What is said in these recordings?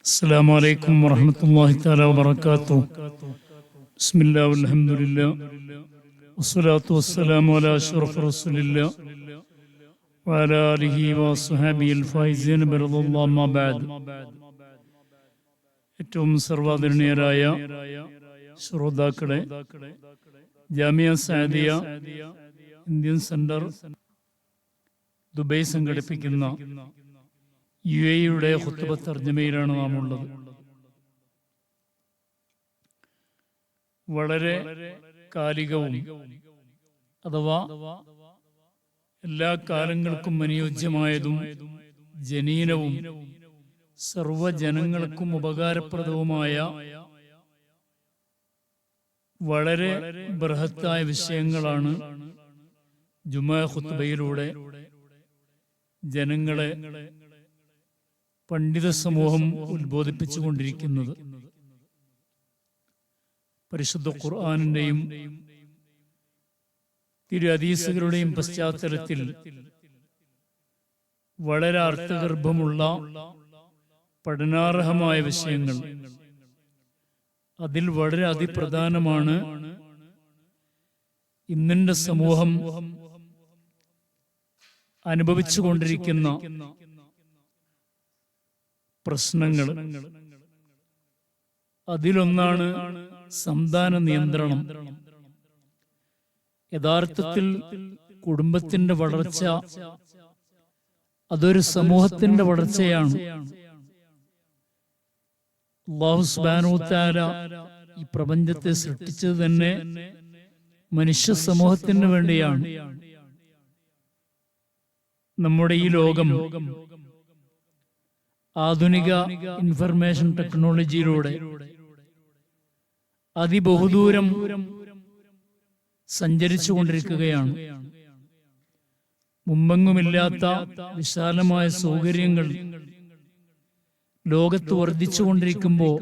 السلام عليكم ورحمة الله تعالى وبركاته. بسم الله والحمد لله والصلاة والسلام على أشرف رسول الله وعلى آله وصحبه الفائزين برضا الله ما بعد. ഏറ്റവും സർവാദരണീയരായ ശ്രോതാക്കളെ, Jamia Saadiya Indian centre Dubai സംഘടിപ്പിക്കുന്ന UAE-യുടെ ഖുത്ബ തർജ്ജമയിലാണ് നാം ഉള്ളത്. വളരെ കാലികവും അഥവാ എല്ലാ കാലങ്ങൾക്കും അനുയോജ്യമായതും ജനീനവും സർവജനങ്ങൾക്കും ഉപകാരപ്രദവുമായ വളരെ ബൃഹത്തായ വിഷയങ്ങളാണ് ജുമുഅ ഖുത്ബയിലൂടെ ജനങ്ങളെ പണ്ഡിത സമൂഹം ഉത്ബോധിപ്പിച്ചുകൊണ്ടിരിക്കുന്നത്. പരിശുദ്ധ ഖുർആനിന്റെയും തിരു ഹദീസുകളുടെയും പശ്ചാത്തലത്തിൽ വളരെ അർത്ഥഗർഭമുള്ള പഠനാർഹമായ വിഷയങ്ങൾ, അതിൽ വളരെ അതിപ്രധാനമാണ് ഇന്നിന്റെ സമൂഹം അനുഭവിച്ചുകൊണ്ടിരിക്കുന്ന പ്രശ്നങ്ങൾ. അതിലൊന്നാണ് സന്താന നിയന്ത്രണം. യഥാർത്ഥത്തിൽ കുടുംബത്തിന്റെ വളർച്ച അതൊരു സമൂഹത്തിന്റെ വളർച്ചയാണ്. അല്ലാഹു സുബ്ഹാനഹു വ തആല ഈ പ്രപഞ്ചത്തെ സൃഷ്ടിച്ചത് തന്നെ മനുഷ്യ സമൂഹത്തിന് വേണ്ടിയാണ്. നമ്മുടെ ഈ ലോകം ആധുനിക ഇൻഫർമേഷൻ ടെക്നോളജിയിലൂടെ അതിബഹുദൂരം സഞ്ചരിച്ചു കൊണ്ടിരിക്കുകയാണ്. മുമ്പെങ്ങുമില്ലാത്ത വിശാലമായ സൗകര്യങ്ങൾ ലോകത്ത് വർദ്ധിച്ചുകൊണ്ടിരിക്കുമ്പോൾ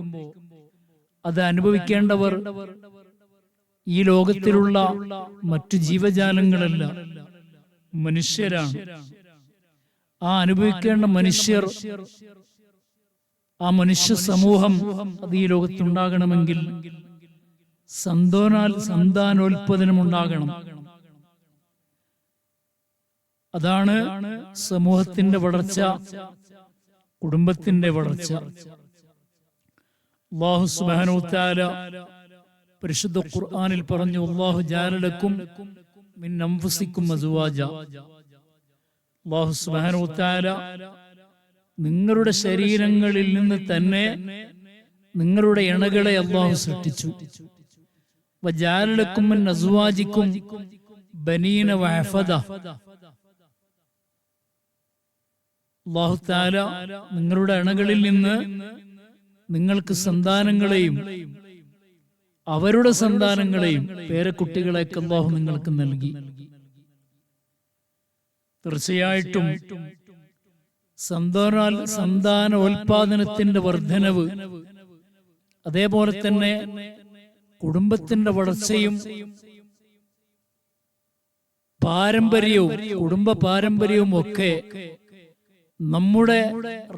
അത് അനുഭവിക്കേണ്ടവർ ഈ ലോകത്തിലുള്ള മറ്റു ജീവജാലങ്ങളല്ല, മനുഷ്യരാണ്. ആ അനുഭവിക്കേണ്ട മനുഷ്യർ, ആ മനുഷ്യ സമൂഹം അത് ഈ ലോകത്തുണ്ടാകണമെങ്കിൽ സന്താനോൽപാദനം ഉണ്ടാകണം. അതാണ് സമൂഹത്തിന്റെ വളർച്ച, കുടുംബത്തിന്റെ വളർച്ച. അല്ലാഹു സുബ്ഹാനഹു വ തആല പരിശുദ്ധ ഖുർആനിൽ പറഞ്ഞു, അല്ലാഹു ജഅല ലക്കും മിൻ അൻഫുസിക്കും അസ്വാജ. അല്ലാഹു സുബ്ഹാനഹു വ തആല നിങ്ങളുടെ ശരീരങ്ങളിൽ നിന്ന് തന്നെ നിങ്ങളുടെ ഇണകളെ അല്ലാഹു സൃഷ്ടിച്ചു. വജഅല ലക്കും മിൻ അസ്വാജിക്കും ബനീന വഹഫദ. അല്ലാഹു തആല നിങ്ങളുടെ ഇണകളിൽ നിന്ന് നിങ്ങൾക്ക് സന്താനങ്ങളെയും അവരുടെ സന്താനങ്ങളെയും പേരക്കുട്ടികളെയൊക്കെ അല്ലാഹു നിങ്ങൾക്ക് നൽകി. തീർച്ചയായിട്ടും സന്താനോൽപാദനത്തിന്റെ വർധനവ്, അതേപോലെ തന്നെ കുടുംബത്തിന്റെ വളർച്ചയും പാരമ്പര്യവും കുടുംബ പാരമ്പര്യവും ഒക്കെ നമ്മുടെ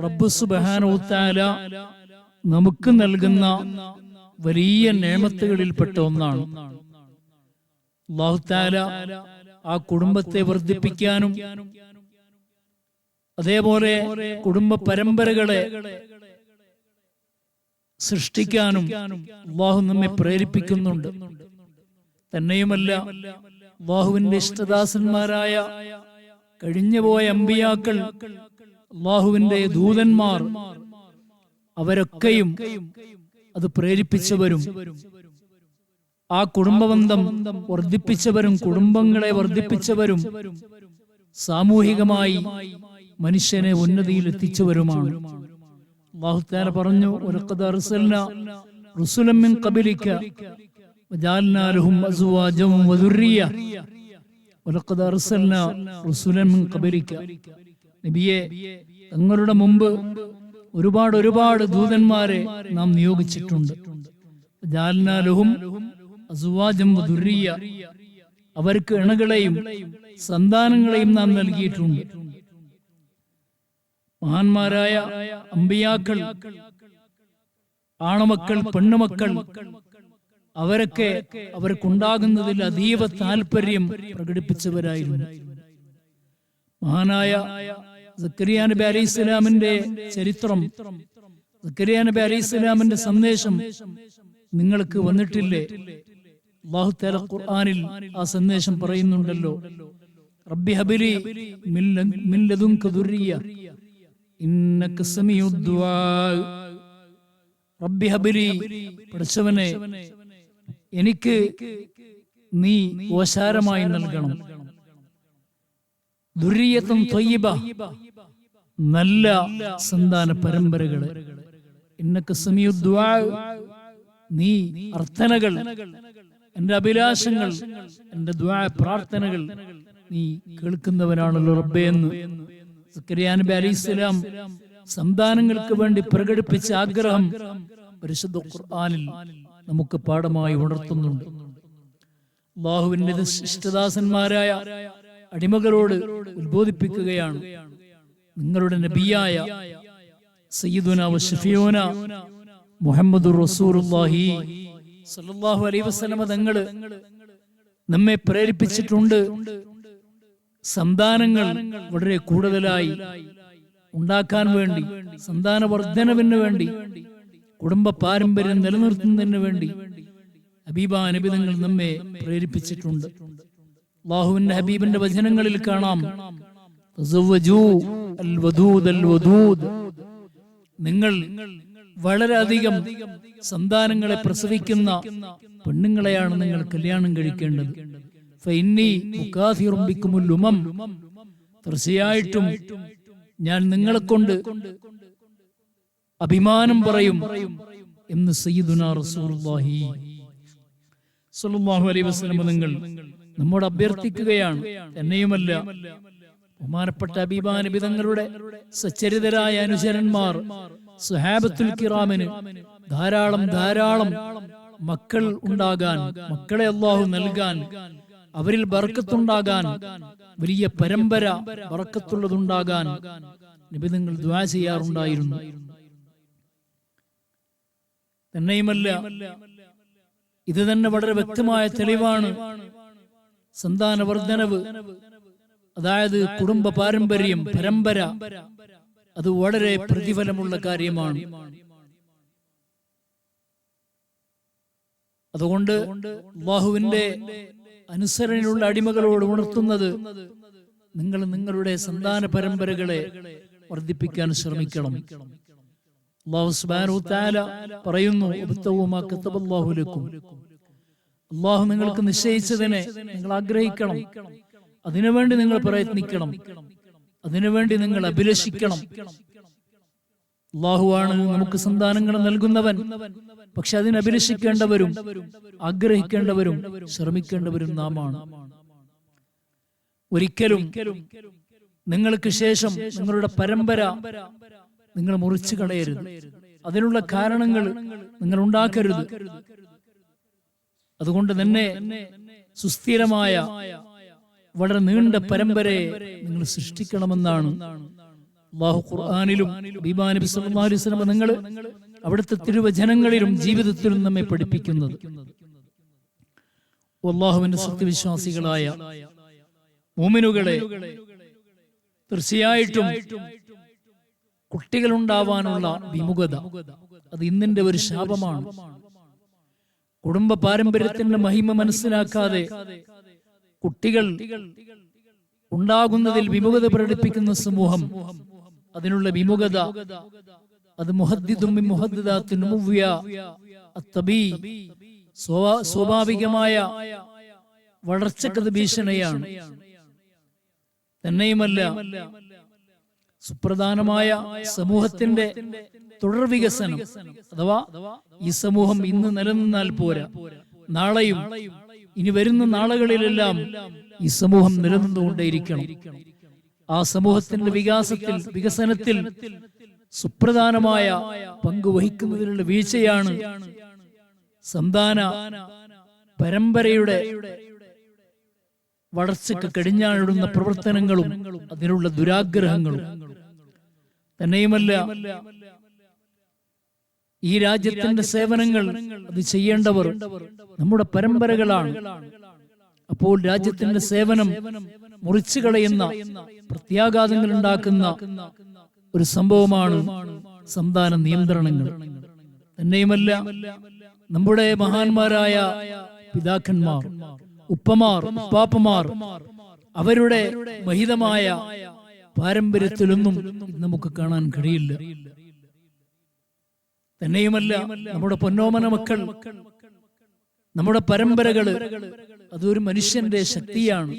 റബ്ബ് സുബ്ഹാനഹു വ തആല നമുക്ക് നൽകുന്ന വലിയ നിഅമത്തുകളിൽപ്പെട്ട ഒന്നാണ്. അല്ലാഹു തആല ആ കുടുംബത്തെ വർദ്ധിപ്പിക്കാനും അതേപോലെ കുടുംബ പരമ്പരകളെ സൃഷ്ടിക്കാനും അല്ലാഹു നമ്മെ പ്രേരിപ്പിക്കുന്നുണ്ട്. തന്നെയുമല്ല, അല്ലാഹുവിന്റെ ഇഷ്ടദാസന്മാരായ കഴിഞ്ഞുപോയ അമ്പിയാക്കൾ, അല്ലാഹുവിന്റെ ദൂതന്മാർ, അവരൊക്കെയും അത് പ്രേരിപ്പിച്ചവരും ആ കുടുംബബന്ധം വർദ്ധിപ്പിച്ചവരും കുടുംബങ്ങളെ വർദ്ധിപ്പിച്ചവരും സാമൂഹികമായി മനുഷ്യനെ ഉന്നതിയിൽ എത്തിച്ചവരുമാണ്. അല്ലാഹു തആല പറഞ്ഞു, വലഖദ് അർസൽനാ റുസുലൻ മിൻ ഖബലിക വജഅൽനാ ലഹും അസ്വാജൻ വദുർരിയ. വലഖദ് അർസൽനാ റുസുലൻ മിൻ ഖബലിക. നബിയെ, തങ്ങളുടെ മുമ്പ് ഒരുപാട് ദൂതന്മാരെ നാം നിയോഗിച്ചിട്ടുണ്ട്. വജഅൽനാ ലഹും അസ്വാജൻ വദുർരിയ. അവർക്ക് ഇണകളെയും സന്താനങ്ങളെയും നാം നൽകിയിട്ടുണ്ട്. മഹാന്മാരായ അമ്പിയാക്കൾ, ആണമക്കൾ, പെണ്ണുമക്കൾ, അവരൊക്കെ അവർക്കുണ്ടാകുന്നതിൽ അതീവ താല്പര്യം പ്രകടിപ്പിച്ചവരായിരുന്നു. മഹാനായ സക്കരിയ നബി അലൈഹി സ്വലാമിന്റെ ചരിത്രം, സക്കരിയ നബി അലൈഹി സ്വലാമിന്റെ സന്ദേശം നിങ്ങൾക്ക് വന്നിട്ടില്ലേ? അല്ലാഹു തആല ഖുർആനിൽ ആ സന്ദേശം പറയുന്നുണ്ടല്ലോ, റബ്ബി ഹബ്ലി മിൻ ലദുൻക ദുർരിയ ഇന്നക സമീഉദ് ദുആ. റബ്ബി ഹബ്ലി, പടച്ചവനെ എനിക്ക് നീ ഓശാരമായി നൽകണം, ദുർരിയത്തുൻ ത്വയ്യിബ, നല്ല സന്താന പരമ്പരകളെ. ഇന്നക സമീഉദ് ദുആ, നീ അർത്ഥനകൾ, എന്റെ അഭിലാഷങ്ങൾ, എന്റെ ദുആ പ്രാർത്ഥനകൾ നീ കേൾക്കുന്നവനാണല്ലോ റബ്ബേ എന്ന് സക്കരിയ നബി അലൈഹിസ്സലാം സന്താനങ്ങൾക്ക് വേണ്ടി പ്രകടിപ്പിച്ച ആഗ്രഹം പരിശുദ്ധ ഖുർആനിൽ നമുക്ക് പാഠമായി ഉണർത്തുന്നുണ്ട്. അല്ലാഹുവിന്റെ ഇഷ്ടദാസന്മാരായ അടിമകളോട് ഉദ്ബോധിപ്പിക്കുകയാണ്, നിങ്ങളുടെ നബിയായ സയ്യിദുനാ വ ശഫീഉന മുഹമ്മദുർ റസൂലുള്ളാഹി സല്ലല്ലാഹു അലൈഹി വസല്ലം തങ്ങൾ നമ്മെ പ്രേരിപ്പിച്ചിട്ടുണ്ട് സന്താനങ്ങൾ വളരെ കൂടുതലായി ഉണ്ടാക്കാൻ വേണ്ടി, സന്താന വർധനവിന് വേണ്ടി, കുടുംബ പാരമ്പര്യം നിലനിർത്തുന്നതിന് വേണ്ടി ഹബീബ നബി തങ്ങൾ നമ്മെ പ്രേരിപ്പിച്ചിട്ടുണ്ട്. അല്ലാഹുവിന്റെ ഹബീബിന്റെ വചനങ്ങളിൽ കാണാം, തസവ്വജൂ അൽ വദൂദ് അൽ വദൂദ്, നിങ്ങൾ വളരെയധികം സന്താനങ്ങളെ പ്രസവിക്കുന്ന പെണ്ണുങ്ങളെയാണ് നിങ്ങൾ കല്യാണം കഴിക്കേണ്ടത്. ഫഇന്നി മുകാഥിറും ബിക്കുമുൽ ഉമം, തീർച്ചയായിട്ടും ഞാൻ നിങ്ങളെ കൊണ്ട് അഭിമാനം പറയും എന്ന് സയ്യിദുനാ റസൂലുള്ളാഹി സ്വല്ലല്ലാഹു അലൈഹി വസല്ലം നിങ്ങൾ നമ്മോട് അഭ്യർത്ഥിക്കുകയാണ്. തന്നെയുമല്ല, ബഹുമാനപ്പെട്ട ഹബീബ നബി തങ്ങളുടെ സച്ചരിതരായ അനുചരന്മാർ സ്വഹാബത്തുൽ കിറാമിന് ധാരാളം മക്കൾ ഉണ്ടാകാൻ, മക്കളെ അല്ലാഹു നൽകാൻ, അവരിൽ ബർക്കത്തുണ്ടാകാൻ, വലിയ പരമ്പര ബർക്കത്തുള്ളതുണ്ടാകാൻ നബി തങ്ങൾ ദുആ ചെയ്യാറുണ്ടായിരുന്നു. തന്നെയുമല്ല, ഇത് തന്നെ വളരെ വ്യക്തമായ തെളിവാണ്, സന്താന വർധനവ്, അതായത് കുടുംബ പാരമ്പര്യം, പരമ്പര, അത് വളരെ പ്രതിഫലമുള്ള കാര്യമാണ്. അതുകൊണ്ട് അല്ലാഹുവിന്റെ അനുസരണയുള്ള അടിമകളോട് ഉണർത്തുന്നത്, നിങ്ങൾ നിങ്ങളുടെ സന്താന പരമ്പരകളെ വർദ്ധിപ്പിക്കാൻ ശ്രമിക്കണം. അല്ലാഹു സുബ്ഹാനഹു തആല പറയുന്നു, വബ്തഗൂ കതബല്ലാഹു ലക്കും, അല്ലാഹു നിങ്ങൾക്ക് നിശ്ചയിച്ചതിനെ നിങ്ങൾ ആഗ്രഹിക്കണം, അതിനുവേണ്ടി നിങ്ങൾ പ്രയത്നിക്കണം, അതിനുവേണ്ടി നിങ്ങൾ അഭിലഷിക്കണം. അല്ലാഹുവാണ് നമുക്ക് സന്താനങ്ങൾ നൽകുന്നവൻ. പക്ഷെ അതിന് അഭിലഷിക്കേണ്ടവരും ആഗ്രഹിക്കേണ്ടവരും ശ്രമിക്കേണ്ടവരും നാമാണ്. ഒരിക്കലും നിങ്ങൾക്ക് ശേഷം നിങ്ങളുടെ പരമ്പര നിങ്ങൾ മുറിച്ചു കളയരുത്. അതിനുള്ള കാരണങ്ങൾ നിങ്ങൾ ഉണ്ടാക്കരുത്. അതുകൊണ്ട് തന്നെ സുസ്ഥിരമായ വളരെ നീണ്ട പരമ്പരയെ നിങ്ങൾ സൃഷ്ടിക്കണമെന്നാണ് അല്ലാഹു ഖുർആനിലും ഹബീബാ നബി സല്ലല്ലാഹു അലൈഹി വസല്ലം നിങ്ങൾ അവിടുത്തെ തിരുവചനങ്ങളിലും ജീവിതത്തിലും നമ്മെ പഠിപ്പിക്കുന്നത്. അല്ലാഹുവിന്റെ സത്യവിശ്വാസികളായ മുഅ്മിനുകളെ, തീർച്ചയായിട്ടും കുട്ടികളുണ്ടാവാനുള്ള വിമുഖത അത് ഇന്നിന്റെ ഒരു ശാപമാണ്. കുടുംബ പാരമ്പര്യത്തിന്റെ മഹിമ മനസ്സിലാക്കാതെ കുട്ടികൾ ഉണ്ടാകുന്നതിൽ വിമുഖത പ്രകടിപ്പിക്കുന്ന സമൂഹം, അതിനുള്ള വിമുഖത അത് സ്വാഭാവികമായ വളർച്ചക്കത് ഭീഷണിയാണ്. തന്നെയുമല്ല, സുപ്രധാനമായ സമൂഹത്തിന്റെ തുടർ വികസനം, അഥവാ ഈ സമൂഹം ഇന്ന് നിലനിന്നാൽ പോരാ, നാളെയും ഇനി വരുന്ന നാളുകളിലെല്ലാം ഈ സമൂഹം നിലനിന്നുകൊണ്ടേയിരിക്കണം. ആ സമൂഹത്തിന്റെ വികസനത്തിൽ സുപ്രധാനമായ പങ്ക് വഹിക്കുന്നതിനുള്ള വീഴ്ചയാണ് സന്താന പരമ്പരയുടെ വളർച്ചയ്ക്ക് കടിഞ്ഞാണിടുന്ന പ്രവർത്തനങ്ങളും അതിനുള്ള ദുരാഗ്രഹങ്ങളും. തന്നെയുമല്ല ഈ രാജ്യത്തിന്റെ സേവനങ്ങൾ അത് ചെയ്യേണ്ടവർ നമ്മുടെ പരമ്പരകളാണ്. അപ്പോൾ രാജ്യത്തിന്റെ സേവനം മുറിച്ചു കളയുന്ന പ്രത്യാഘാതങ്ങൾ ഉണ്ടാക്കുന്ന ഒരു സംഭവമാണ് സന്താന നിയന്ത്രണങ്ങൾ. തന്നെയുമല്ല നമ്മുടെ മഹാന്മാരായ പിതാക്കന്മാർ, ഉപ്പമാർ, ഉപ്പാപ്പമാർ, അവരുടെ മഹിതമായ പാരമ്പര്യത്തിലൊന്നും നമുക്ക് കാണാൻ കഴിയില്ല. തന്നെയുമല്ല നമ്മുടെ പൊന്നോമന മക്കൾ, നമ്മുടെ പരമ്പരകള് അതൊരു മനുഷ്യന്റെ ശക്തിയാണ്,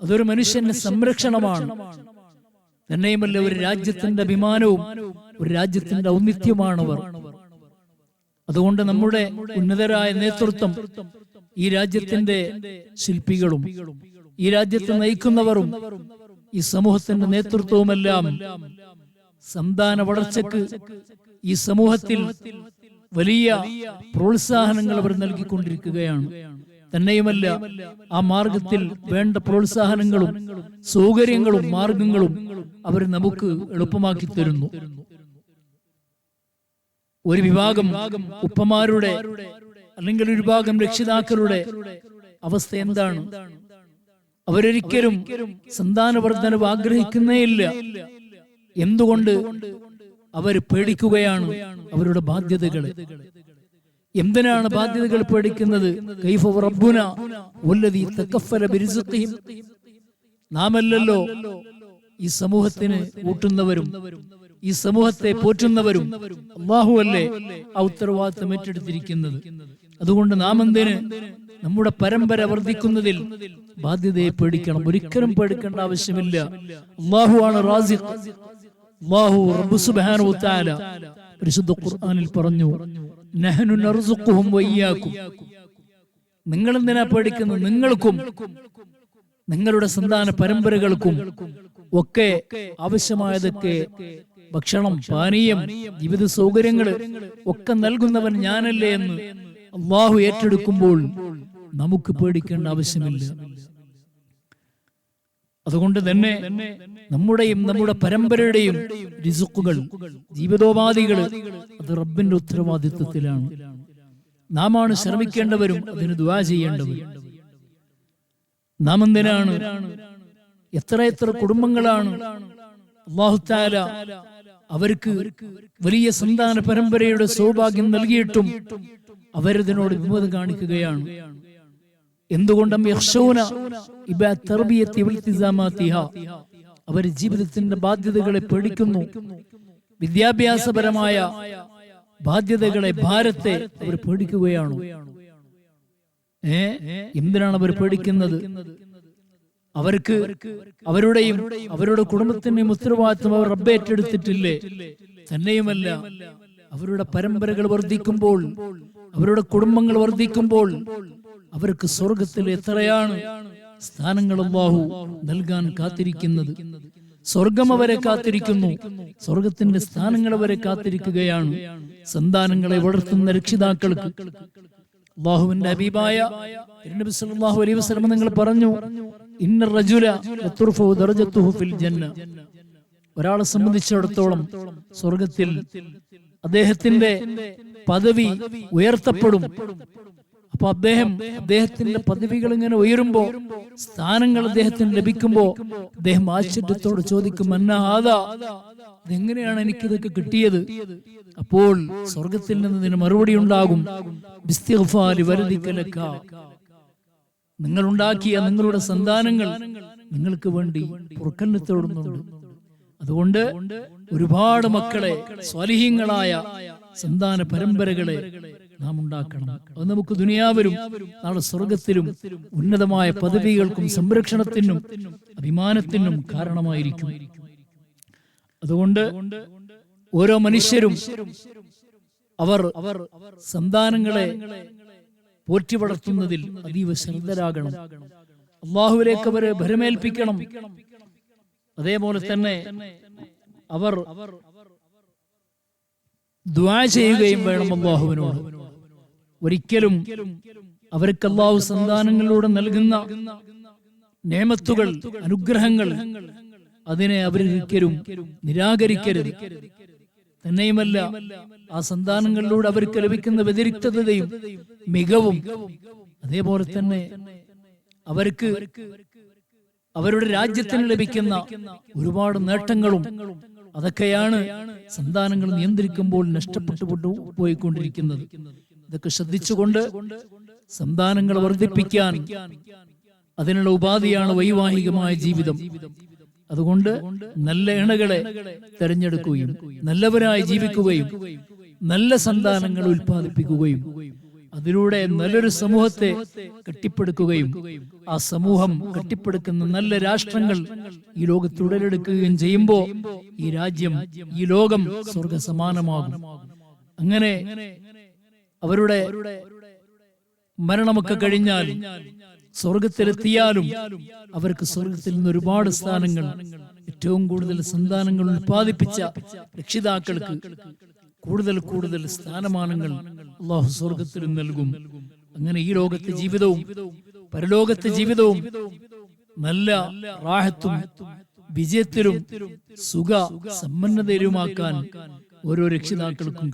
അതൊരു മനുഷ്യന്റെ സംരക്ഷണമാണ്. തന്നെയുമല്ല ഒരു രാജ്യത്തിന്റെ അഭിമാനവും ഒരു രാജ്യത്തിന്റെ ഔന്നിത്യമാണവർ. അതുകൊണ്ട് നമ്മുടെ ഉന്നതരായ നേതൃത്വം, ഈ രാജ്യത്തിന്റെ ശില്പികളും ഈ രാജ്യത്തെ നയിക്കുന്നവരും ഈ സമൂഹത്തിന്റെ നേതൃത്വവുമെല്ലാം സന്താന വളർച്ചയ്ക്ക് ഈ സമൂഹത്തിൽ വലിയ പ്രോത്സാഹനങ്ങൾ അവർ നൽകിക്കൊണ്ടിരിക്കുകയാണ്. തന്നെയുമല്ല ആ മാർഗത്തിൽ വേണ്ട പ്രോത്സാഹനങ്ങളും സൗകര്യങ്ങളും മാർഗങ്ങളും അവർ നമുക്ക് എളുപ്പമാക്കി തരുന്നു. ഒരു വിഭാഗം ഉപ്പമാരുടെ അല്ലെങ്കിൽ ഒരു വിഭാഗം രക്ഷിതാക്കളുടെ അവസ്ഥ എന്താണ്? അവരൊരിക്കലും സന്താനവർദ്ധനവ് ആഗ്രഹിക്കുന്നേയില്ല. എന്തുകൊണ്ട്? അവർ പേടിക്കുകയാണ് അവരുടെ ബാധ്യതകളെ. എന്തിനാണ് ബാധ്യതകൾ പേടിക്കുന്നത്? കൈഫ റബ്ബുന വല്ലദീ തകഫല ബിരിസ്ഖിഹിം, നാമല്ലല്ലോ ഈ സമൂഹത്തിന് ഊട്ടുന്നവരും ഈ സമൂഹത്തെ പോറ്റുന്നവരും അല്ലാഹു അല്ലേ ആ ഉത്തരവാദിത്തം ഏറ്റെടുത്തിരിക്കുന്നത്. അതുകൊണ്ട് നാം എന്തിന് നമ്മുടെ പരമ്പര വർദ്ധിക്കുന്നതിൽ ബാധ്യതയെ പേടിക്കണം? ഒരിക്കലും പേടിക്കേണ്ട ആവശ്യമില്ല. അല്ലാഹു ആണ് റാസിഖ്. അല്ലാഹു റബ്ബ് സുബ്ഹാനഹു വ തആല പരിശുദ്ധ ഖുർആനിൽ പറഞ്ഞു, നഹ്നു നർസുഖുഹും വയ്യാക്കും. നിങ്ങൾ എന്തിനാ പേടിക്കുന്നത്? നിങ്ങൾക്കും നിങ്ങളുടെ സന്താന പരമ്പരകൾക്കും ഒക്കെ ആവശ്യമായതൊക്കെ ഭക്ഷണം, പാനീയം, ജീവിത സൗകര്യങ്ങൾ ഒക്കെ നൽകുന്നവൻ ഞാനല്ലേ എന്ന് അല്ലാഹു ഏറ്റെടുക്കുമ്പോൾ നമുക്ക് പേടിക്കേണ്ട ആവശ്യമില്ല. അതുകൊണ്ട് തന്നെ നമ്മുടെയും നമ്മുടെ പരമ്പരയുടെയും റിസ്ഖുകൾ, ജീവിതോപാധികൾ അത് റബ്ബിന്റെ ഉത്തരവാദിത്വത്തിലാണ്. നാമാണ് ശ്രമിക്കേണ്ടവരും അതിന് ദുആ ചെയ്യേണ്ടവരും. നാം എന്തിനാണ് എത്ര കുടുംബങ്ങളാണ് അല്ലാഹു തആല അവർക്ക് വലിയ സന്താന പരമ്പരയുടെ സൗഭാഗ്യം നൽകിയിട്ടും അവരതിനോട് വിമുഖത കാണിക്കുകയാണ്. എന്തുകൊണ്ടും അവർ ജീവിതത്തിന്റെ ബാധ്യതകളെ പേടിക്കുന്നു. വിദ്യാഭ്യാസപരമായ ബാധ്യതകളെ, ഭാരത്തെ അവർ പേടിക്കുകയാണ്. എന്തിനാണ് അവർ പേടിക്കുന്നത്? അവർക്ക് അവരുടെയും അവരുടെ കുടുംബത്തിന്റെയും ഉത്തരവാദിത്വം അവർ റബ്ബ് ഏറ്റെടുത്തിട്ടില്ലേ? തന്നെയുമല്ല അവരുടെ പരമ്പരകൾ വർദ്ധിക്കുമ്പോൾ, അവരുടെ കുടുംബങ്ങൾ വർദ്ധിക്കുമ്പോൾ അവർക്ക് സ്വർഗത്തിൽ എത്രയാണ് സ്ഥാനങ്ങൾ അല്ലാഹു നൽകാൻ കാത്തിരിക്കുന്നത്. സ്വർഗം അവരെ കാത്തിരിക്കുന്നു. സ്വർഗത്തിന്റെ സ്ഥാനങ്ങൾ അവരെ കാത്തിരിക്കുകയാണ്. സന്താനങ്ങളെ വളർത്തുന്ന രക്ഷിതാക്കൾക്ക് അല്ലാഹുവിന്റെ ഹബീബായ നബി സല്ലല്ലാഹു അലൈഹി വസല്ലം നിങ്ങൾ പറഞ്ഞു, ഇന്ന റജുല യതുർഫു ദറജതുഹു ഫിൽ ജന്ന. ഒരാളെ സംബന്ധിച്ചിടത്തോളം സ്വർഗത്തിൽ അദ്ദേഹത്തിന്റെ പദവി ഉയർത്തപ്പെടും. അപ്പൊ അദ്ദേഹത്തിന്റെ പദവികൾ ഇങ്ങനെ ഉയരുമ്പോ, സ്ഥാനങ്ങൾ അദ്ദേഹത്തിന് ലഭിക്കുമ്പോ അദ്ദേഹം ആശ്ചര്യത്തോട് ചോദിക്കും, അന്നഹാദാ, ഇതെങ്ങനെയാണ് എനിക്കിതൊക്കെ കിട്ടിയത്? അപ്പോൾ സ്വർഗത്തിൽ നിന്ന് ഇതിന് മറുപടി ഉണ്ടാകും, ബിസ്തിഗ്ഫാരി വലദിക ലക, നിങ്ങൾ ഉണ്ടാക്കിയ നിങ്ങളുടെ സന്താനങ്ങൾ നിങ്ങൾക്ക് വേണ്ടി പുറക്കലിന് തേടുന്നുണ്ട്. അതുകൊണ്ട് ഒരുപാട് മക്കളെ, സ്വാലിഹീങ്ങളായ സന്താന പരമ്പരകളെ നാം ഉണ്ടാക്കണം. അത് നമുക്ക് ദുനിയാവിലും നാളെ സ്വർഗത്തിലും ഉന്നതമായ പദവികൾക്കും സംരക്ഷണത്തിനും അഭിമാനത്തിനും കാരണമായിരിക്കും. അതുകൊണ്ട് ഓരോ മനുഷ്യരും അവർ സന്താനങ്ങളെ പോറ്റി വളർത്തുന്നതിൽ അതീവ ശ്രദ്ധരാകണം. അല്ലാഹുവിലേക്ക് അവരെ ഭരമേൽപ്പിക്കണം. അതേപോലെ തന്നെ അവർ ദുആ ചെയ്യുകയും വേണം അല്ലാഹുവിനോട്. ഒരിക്കലും അവർക്ക് അല്ലാഹു സന്താനങ്ങളിലൂടെ നൽകുന്ന നേമത്തുകൾ, അനുഗ്രഹങ്ങൾ അതിനെ അവരൊരിക്കലും നിരാകരിക്കരുത്. തന്നെയുമല്ല, ആ സന്താനങ്ങളിലൂടെ അവർക്ക് ലഭിക്കുന്ന വ്യതിരിക്തതയും മികവും, അതേപോലെ തന്നെ അവർക്ക് അവരുടെ രാജ്യത്തിന് ലഭിക്കുന്ന ഒരുപാട് നേട്ടങ്ങളും, അതൊക്കെയാണ് സന്താനങ്ങൾ നിയന്ത്രിക്കുമ്പോൾ നഷ്ടപ്പെട്ടു പോയിക്കൊണ്ടിരിക്കുന്നത്. ഇതൊക്കെ ശ്രദ്ധിച്ചുകൊണ്ട് സന്താനങ്ങൾ വർദ്ധിപ്പിക്കാൻ അതിനുള്ള ഉപാധിയാണ് വൈവാഹികമായ ജീവിതം. അതുകൊണ്ട് നല്ല ഇണകളെ തെരഞ്ഞെടുക്കുകയും നല്ലവരായി ജീവിക്കുകയും നല്ല സന്താനങ്ങൾ ഉൽപ്പാദിപ്പിക്കുകയും അതിലൂടെ നല്ലൊരു സമൂഹത്തെ കെട്ടിപ്പടുക്കുകയും ആ സമൂഹം കെട്ടിപ്പടുക്കുന്ന നല്ല രാഷ്ട്രങ്ങൾ ഈ ലോകത്ത് ഉടലെടുക്കുകയും ചെയ്യുമ്പോൾ ഈ രാജ്യം, ഈ ലോകം സ്വർഗ സമാനമാകും. അങ്ങനെ അവരുടെ മരണമൊക്കെ കഴിഞ്ഞാൽ സ്വർഗത്തിലെത്തിയാലും അവർക്ക് സ്വർഗത്തിൽ നിന്ന് ഒരുപാട് സ്ഥാനങ്ങൾ, ഏറ്റവും കൂടുതൽ സന്താനങ്ങൾ ഉൽപ്പാദിപ്പിച്ച രക്ഷിതാക്കൾക്ക് കൂടുതൽ കൂടുതൽ സ്ഥാനമാനങ്ങൾ അള്ളാഹു സ്വർഗത്തിൽ നൽകും. അങ്ങനെ ഈ ലോകത്തെ ജീവിതവും പരലോകത്തെ ജീവിതവും നല്ല റാഹത്തും വിജയത്തിലും സുഖ സമ്പന്നതയിലുമാക്കാൻ ഓരോ രക്ഷിതാക്കൾക്കും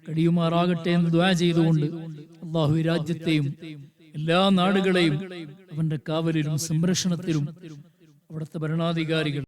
കഴിയുമാറാകട്ടെ എന്ന് ദുആ ചെയ്തുകൊണ്ട് അള്ളാഹു ഈ രാജ്യത്തെയും എല്ലാ നാടുകളെയും അവന്റെ കാവലിലും സംരക്ഷണത്തിലും അവിടുത്തെ ഭരണാധികാരികൾ